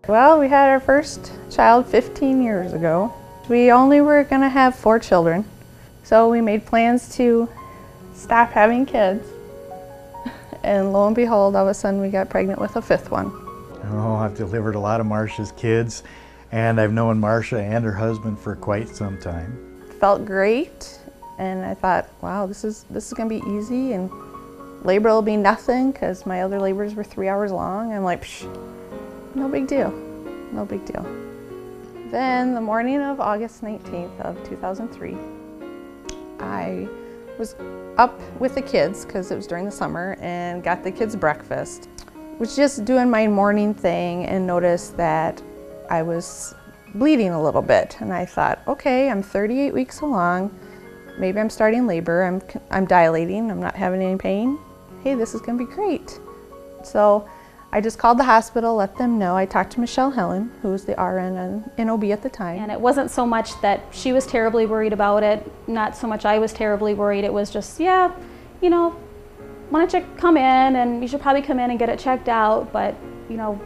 Well, we had our first child 15 years ago. We only were going to have 4 children, so we made plans to stop having kids. And lo and behold, all of a sudden we got pregnant with a 5th one. Oh, I've delivered a lot of Marsha's kids, and I've known Marsha and her husband for quite some time. Felt great, and I thought, wow, this is going to be easy, and labor will be nothing, because my other labors were 3 hours long. I'm like, psh, no big deal, no big deal. Then the morning of August 19th of 2003, I was up with the kids, because it was during the summer, and got the kids breakfast. Was just doing my morning thing and noticed that I was bleeding a little bit. And I thought, okay, I'm 38 weeks along. Maybe I'm starting labor. I'm dilating. I'm not having any pain. Hey, this is going to be great. So I just called the hospital, let them know. I talked to Michelle Helen, who was the RN and OB at the time. And it wasn't so much that she was terribly worried about it, not so much I was terribly worried. It was just, yeah, you know, why don't you come in, and you should probably come in and get it checked out, but, you know,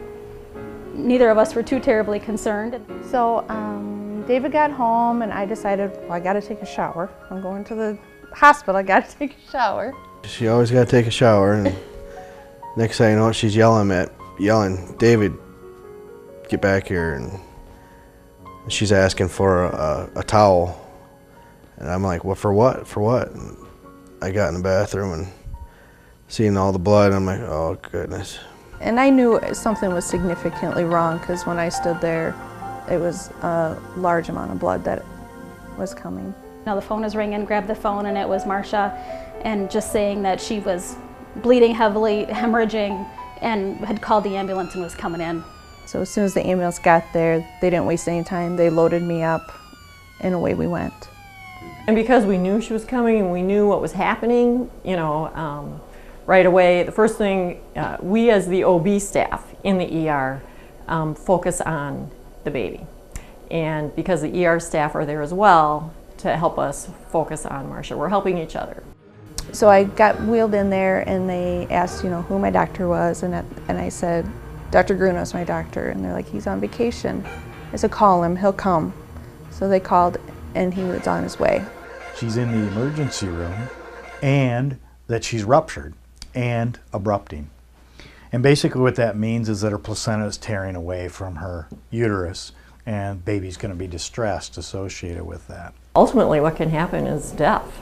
neither of us were too terribly concerned. So David got home, and I decided, well, I got to take a shower. I'm going to the hospital, I got to take a shower. She always got to take a shower, and next thing you know, she's yelling, David, get back here, and she's asking for a towel, and I'm like, well, for what, for what? And I got in the bathroom and seeing all the blood, I'm like, oh goodness. And I knew something was significantly wrong, because when I stood there, it was a large amount of blood that was coming. Now the phone was ringing, grabbed the phone, and it was Marsha, and just saying that she was bleeding heavily, hemorrhaging, and had called the ambulance and was coming in. So as soon as the ambulance got there, they didn't waste any time. They loaded me up, and away we went. And because we knew she was coming and we knew what was happening, you know, right away, the first thing, we as the OB staff in the ER focus on the baby. And because the ER staff are there as well to help us focus on Marsha, we're helping each other. So I got wheeled in there, and they asked, you know, who my doctor was, and I said, Dr. Gruno's my doctor, and they're like, he's on vacation. I said, call him, he'll come. So they called, and he was on his way. She's in the emergency room, and that she's ruptured and abrupting. And basically what that means is that her placenta is tearing away from her uterus, and baby's going to be distressed associated with that. Ultimately, what can happen is death.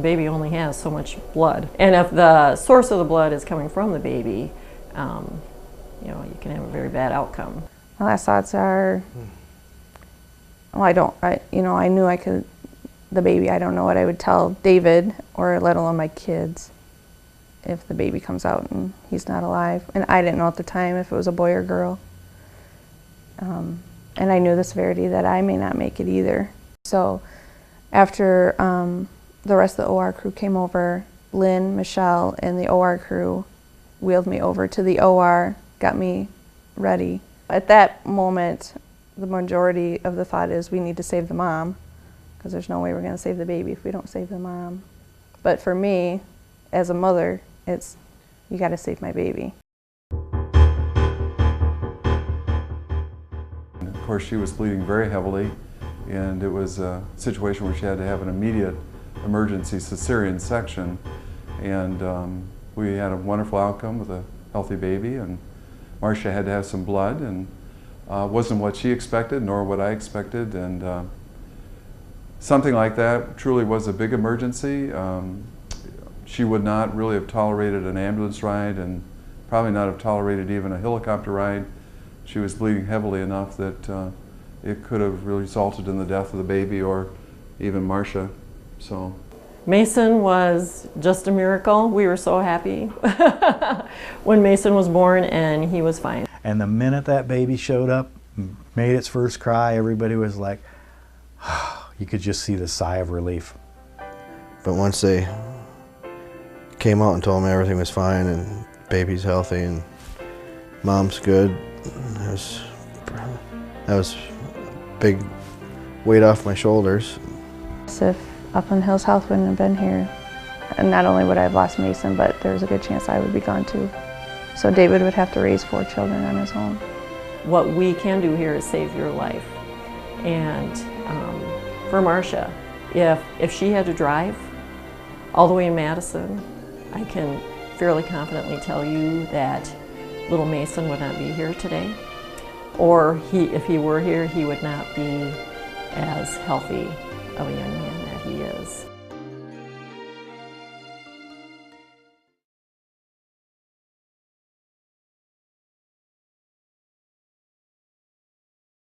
Baby only has so much blood. And if the source of the blood is coming from the baby, you know, you can have a very bad outcome. My last thoughts are, well, I knew I could, the baby, I don't know what I would tell David, or let alone my kids, if the baby comes out and he's not alive. And I didn't know at the time if it was a boy or girl. And I knew the severity that I may not make it either. So after the rest of the OR crew came over, Lynn, Michelle, and the OR crew wheeled me over to the OR, got me ready. At that moment, the majority of the thought is we need to save the mom, because there's no way we're going to save the baby if we don't save the mom. But for me, as a mother, it's, you got to save my baby. Of course, she was bleeding very heavily, and it was a situation where she had to have an immediate emergency cesarean section, and we had a wonderful outcome with a healthy baby, and Marsha had to have some blood, and wasn't what she expected nor what I expected, and something like that truly was a big emergency. She would not really have tolerated an ambulance ride, and probably not have tolerated even a helicopter ride. She was bleeding heavily enough that it could have really resulted in the death of the baby or even Marsha. So Mason was just a miracle. We were so happy when Mason was born, and he was fine. And the minute that baby showed up, made its first cry, everybody was like, you could just see the sigh of relief. But once they came out and told me everything was fine and baby's healthy and mom's good, that was a big weight off my shoulders. If Upland Hills Health wouldn't have been here, and not only would I have lost Mason, but there was a good chance I would be gone too. So David would have to raise 4 children on his own. what we can do here is save your life. And for Marsha, if she had to drive all the way in Madison, I can fairly confidently tell you that little Mason would not be here today. Or if he were here, he would not be as healthy of a young man that he is.